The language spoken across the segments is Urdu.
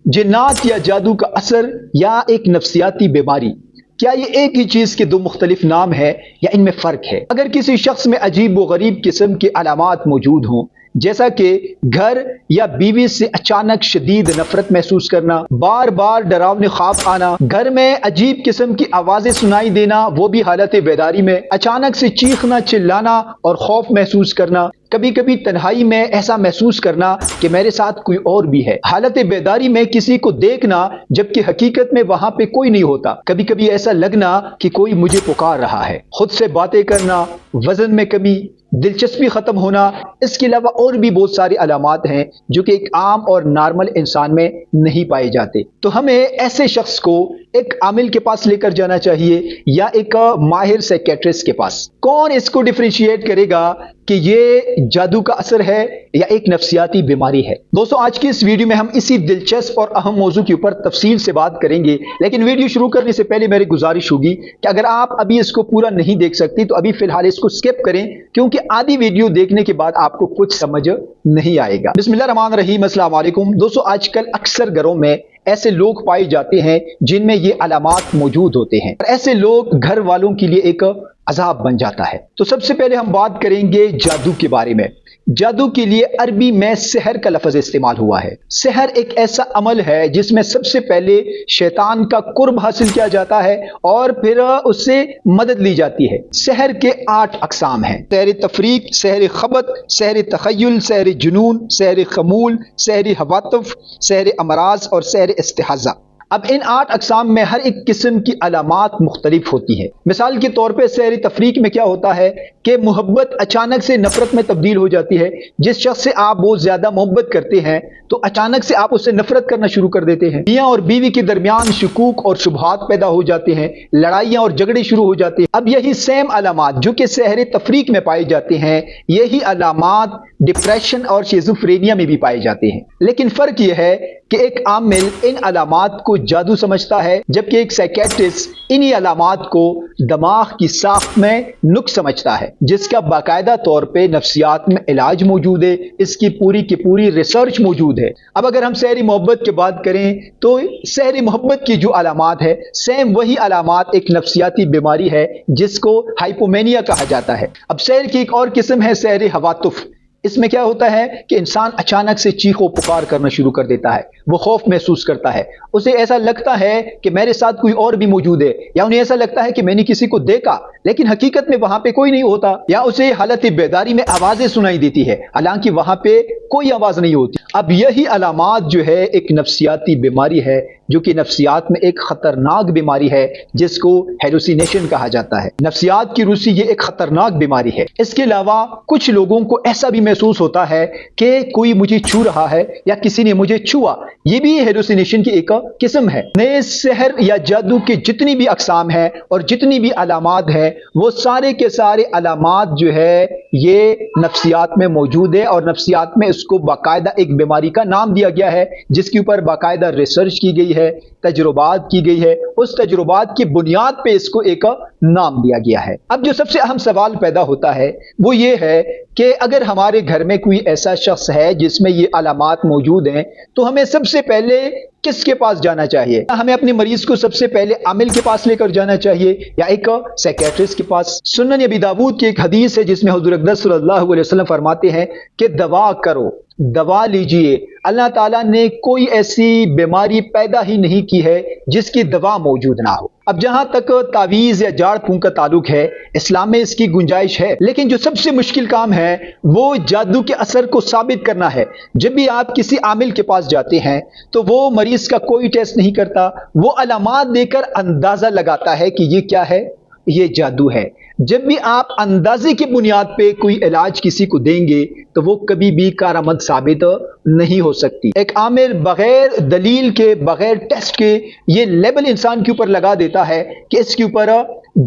جنات یا جادو کا اثر یا ایک نفسیاتی بیماری، کیا یہ ایک ہی چیز کے دو مختلف نام ہے یا ان میں فرق ہے؟ اگر کسی شخص میں عجیب و غریب قسم کی علامات موجود ہوں، جیسا کہ گھر یا بیوی سے اچانک شدید نفرت محسوس کرنا، بار بار ڈراؤنے خواب آنا، گھر میں عجیب قسم کی آوازیں سنائی دینا وہ بھی حالت بیداری میں، اچانک سے چیخنا چلانا اور خوف محسوس کرنا، کبھی کبھی تنہائی میں ایسا محسوس کرنا کہ میرے ساتھ کوئی اور بھی ہے، حالت بیداری میں کسی کو دیکھنا جبکہ حقیقت میں وہاں پہ کوئی نہیں ہوتا، کبھی کبھی ایسا لگنا کہ کوئی مجھے پکار رہا ہے، خود سے باتیں کرنا، وزن میں کمی، دلچسپی ختم ہونا، اس کے علاوہ اور بھی بہت ساری علامات ہیں جو کہ ایک عام اور نارمل انسان میں نہیں پائے جاتے۔ تو ہمیں ایسے شخص کو ایک عامل کے پاس لے کر جانا چاہیے یا ایک ماہر سائیکیٹرسٹ کے پاس۔ کون اس کو ڈیفرینشیٹ کرے گا کہ یہ جادو کا اثر ہے یا ایک نفسیاتی بیماری ہے؟ دوستو، آج کی اس ویڈیو میں ہم اسی دلچسپ اور اہم موضوع کے اوپر تفصیل سے بات کریں گے، لیکن ویڈیو شروع کرنے سے پہلے میری گزارش ہوگی کہ اگر آپ ابھی اس کو پورا نہیں دیکھ سکتی تو ابھی فی الحال اس کو سکپ کریں، کیونکہ آدھی ویڈیو دیکھنے کے بعد آپ کو کچھ سمجھ نہیں آئے گا۔ بسم اللہ الرحمن الرحیم، السلام علیکم دوستو۔ آج کل اکثر گھروں میں ایسے لوگ پائے جاتے ہیں جن میں یہ علامات موجود ہوتے ہیں، اور ایسے لوگ گھر والوں کے لیے ایک عذاب بن جاتا ہے۔ تو سب سے پہلے ہم بات کریں گے جادو کے بارے میں۔ جادو کے لیے عربی میں سحر کا لفظ استعمال ہوا ہے۔ سحر ایک ایسا عمل ہے جس میں سب سے پہلے شیطان کا قرب حاصل کیا جاتا ہے اور پھر اس سے مدد لی جاتی ہے۔ سحر کے 8 اقسام ہیں: سحر تفریق، سحر خبط، سحر تخیل، سحر جنون، سحر خمول، سحر حواتف، سحر امراض اور سحر استحاضہ۔ اب ان 8 اقسام میں ہر ایک قسم کی علامات مختلف ہوتی ہیں۔ مثال کے طور پہ سحر تفریق میں کیا ہوتا ہے کہ محبت اچانک سے نفرت میں تبدیل ہو جاتی ہے۔ جس شخص سے آپ بہت زیادہ محبت کرتے ہیں تو اچانک سے آپ اس سے نفرت کرنا شروع کر دیتے ہیں۔ میاں اور بیوی کے درمیان شکوک اور شبہات پیدا ہو جاتے ہیں، لڑائیاں اور جھگڑے شروع ہو جاتے ہیں۔ اب یہی سیم علامات جو کہ سحر تفریق میں پائے جاتے ہیں، یہی علامات ڈپریشن اور شیزوفرینیا میں بھی پائے جاتے ہیں۔ لیکن فرق یہ ہے کہ ایک عامل ان علامات کو جادو سمجھتا ہے، جبکہ ایک سائیکیٹرسٹ انہی علامات کو دماغ کی ساخت میں نقص سمجھتا ہے، جس کا باقاعدہ طور پہ نفسیات میں علاج موجود ہے، اس کی پوری کی پوری ریسرچ موجود ہے۔ اب اگر ہم سحر محبت کی بات کریں تو سحر محبت کی جو علامات ہے، سیم وہی علامات ایک نفسیاتی بیماری ہے جس کو ہائپومینیا کہا جاتا ہے۔ اب سحر کی ایک اور قسم ہے سحر حواتف۔ اس میں کیا ہوتا ہے کہ انسان اچانک سے چیخ و پکار کرنا شروع کر دیتا ہے، وہ خوف محسوس کرتا ہے، اسے ایسا لگتا ہے کہ میرے ساتھ کوئی اور بھی موجود ہے، یا انہیں ایسا لگتا ہے کہ میں نے کسی کو دیکھا لیکن حقیقت میں وہاں پہ کوئی نہیں ہوتا، یا اسے حالت بیداری میں آوازیں سنائی دیتی ہے حالانکہ وہاں پہ کوئی آواز نہیں ہوتی۔ اب یہی علامات جو ہے ایک نفسیاتی بیماری ہے، جو کہ نفسیات میں ایک خطرناک بیماری ہے جس کو ہیلوسینیشن کہا جاتا ہے۔ نفسیات کی روح سے یہ ایک خطرناک بیماری ہے۔ اس کے علاوہ کچھ لوگوں کو ایسا بھی محسوس ہوتا ہے کہ کوئی مجھے چھو رہا ہے یا کسی نے مجھے چھوا، یہ بھی ہیلوسینیشن کی ایک قسم ہے۔ نئے سحر یا جادو کے جتنی بھی اقسام ہیں اور جتنی بھی علامات ہیں، وہ سارے کے سارے علامات جو ہے یہ نفسیات میں موجود ہے، اور نفسیات میں اس کو باقاعدہ ایک بیماری کا نام دیا گیا ہے جس کے اوپر باقاعدہ ریسرچ کی گئی ہے، تجربات کی گئی ہے، اس تجربات کی بنیاد پہ اس کو ایک نام دیا گیا ہے۔ اب جو سب سے اہم سوال پیدا ہوتا ہے وہ یہ ہے کہ اگر ہمارے گھر میں کوئی ایسا شخص ہے جس میں یہ علامات موجود ہیں تو ہمیں سب سے پہلے کس کے پاس جانا چاہیے؟ ہمیں اپنے مریض کو سب سے پہلے عامل کے پاس لے کر جانا چاہیے یا ایک سائیکیٹرسٹ کے پاس؟ سنن ابی داؤد کی ایک حدیث ہے جس میں حضور اقدس صلی اللہ علیہ وسلم فرماتے ہیں کہ دوا کرو، دوا لیجئے۔ اللہ تعالیٰ نے کوئی ایسی بیماری پیدا ہی نہیں کی ہے جس کی دوا موجود نہ ہو۔ اب جہاں تک تعویذ یا جھاڑ پھونک کا تعلق ہے، اسلام میں اس کی گنجائش ہے، لیکن جو سب سے مشکل کام ہے وہ جادو کے اثر کو ثابت کرنا ہے۔ جب بھی آپ کسی عامل کے پاس جاتے ہیں تو وہ مریض کا کوئی ٹیسٹ نہیں کرتا، وہ علامات دے کر اندازہ لگاتا ہے کہ یہ کیا ہے، یہ جادو ہے۔ جب بھی آپ اندازے کی بنیاد پہ کوئی علاج کسی کو دیں گے تو وہ کبھی بھی کارآمد ثابت نہیں ہو سکتی۔ ایک عامل بغیر دلیل کے، بغیر ٹیسٹ کے یہ لیبل انسان کے اوپر لگا دیتا ہے کہ اس کے اوپر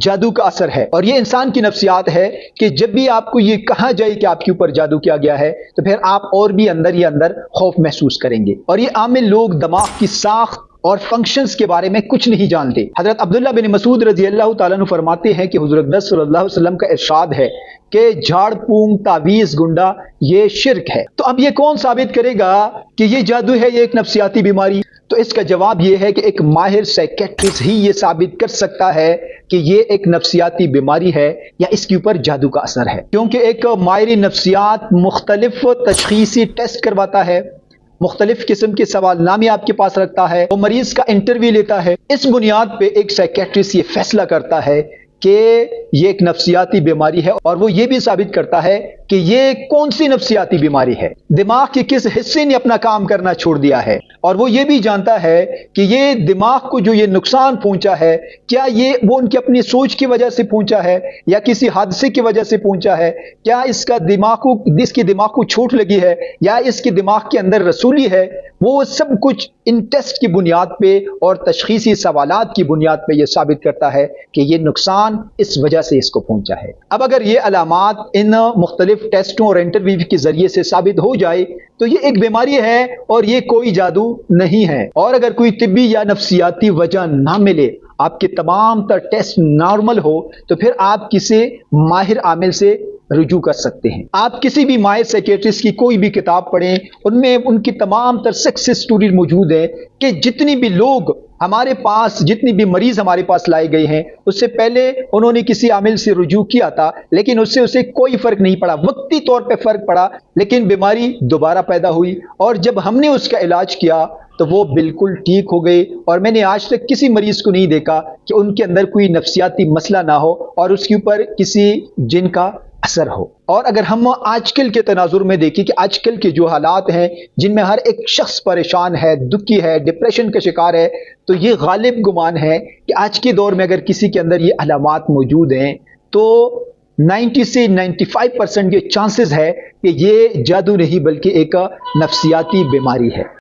جادو کا اثر ہے، اور یہ انسان کی نفسیات ہے کہ جب بھی آپ کو یہ کہا جائے کہ آپ کے اوپر جادو کیا گیا ہے تو پھر آپ اور بھی اندر ہی اندر خوف محسوس کریں گے۔ اور یہ عامل لوگ دماغ کی ساخت اور فنکشنز کے بارے میں کچھ نہیں جانتے۔ حضرت عبداللہ بن مسعود رضی اللہ تعالیٰ عنہ فرماتے ہیں کہ حضور اقدس صلی اللہ علیہ وسلم کا ارشاد ہے کہ جھاڑ پونگ، تعویذ، گنڈا یہ شرک ہے۔ تو اب یہ کون ثابت کرے گا کہ یہ جادو ہے، یہ ایک نفسیاتی بیماری؟ تو اس کا جواب یہ ہے کہ ایک ماہر سائیکیٹرسٹ ہی یہ ثابت کر سکتا ہے کہ یہ ایک نفسیاتی بیماری ہے یا اس کے اوپر جادو کا اثر ہے، کیونکہ ایک ماہر نفسیات مختلف تشخیصی ٹیسٹ کرواتا ہے، مختلف قسم کے سوال نامے آپ کے پاس رکھتا ہے، وہ مریض کا انٹرویو لیتا ہے، اس بنیاد پہ ایک سائیکیٹرسٹ یہ فیصلہ کرتا ہے کہ یہ ایک نفسیاتی بیماری ہے، اور وہ یہ بھی ثابت کرتا ہے کہ یہ کون سی نفسیاتی بیماری ہے، دماغ کے کس حصے نے اپنا کام کرنا چھوڑ دیا ہے، اور وہ یہ بھی جانتا ہے کہ یہ دماغ کو جو یہ نقصان پہنچا ہے کیا یہ وہ ان کی اپنی سوچ کی وجہ سے پہنچا ہے یا کسی حادثے کی وجہ سے پہنچا ہے، کیا اس کے دماغ کو چوٹ لگی ہے یا اس کے دماغ کے اندر رسولی ہے، وہ سب کچھ ان ٹیسٹ کی بنیاد پہ اور تشخیصی سوالات کی بنیاد پہ یہ ثابت کرتا ہے کہ یہ نقصان اس وجہ سے اس کو پہنچا ہے۔ اب اگر یہ علامات ان مختلف ٹیسٹوں اور انٹرویو کے ذریعے سے ثابت ہو جائے تو یہ ایک بیماری ہے اور یہ کوئی جادو نہیں ہے، اور اگر کوئی طبی یا نفسیاتی وجہ نہ ملے، آپ کے تمام تر ٹیسٹ نارمل ہو، تو پھر آپ کسی ماہر عامل سے رجوع کر سکتے ہیں۔ آپ کسی بھی ماہر سائیکیٹرسٹ کی کوئی بھی کتاب پڑھیں، ان میں ان کی تمام تر سکسیس سٹوری موجود ہے کہ جتنی بھی لوگ ہمارے پاس، جتنی بھی مریض ہمارے پاس لائے گئے ہیں، اس سے پہلے انہوں نے کسی عامل سے رجوع کیا تھا لیکن اس سے اسے کوئی فرق نہیں پڑا، وقتی طور پہ فرق پڑا، لیکن بیماری دوبارہ پیدا ہوئی، اور جب ہم نے اس کا علاج کیا تو وہ بالکل ٹھیک ہو گئے، اور میں نے آج تک کسی مریض کو نہیں دیکھا کہ ان کے اندر کوئی نفسیاتی مسئلہ نہ ہو اور اس کے اوپر کسی جن کا اثر ہو۔ اور اگر ہم آج کل کے تناظر میں دیکھیں کہ آج کل کے جو حالات ہیں جن میں ہر ایک شخص پریشان ہے، دکھی ہے، ڈپریشن کا شکار ہے، تو یہ غالب گمان ہے کہ آج کے دور میں اگر کسی کے اندر یہ علامات موجود ہیں تو 90 سے 95% یہ چانسز ہے کہ یہ جادو نہیں بلکہ ایک نفسیاتی بیماری ہے۔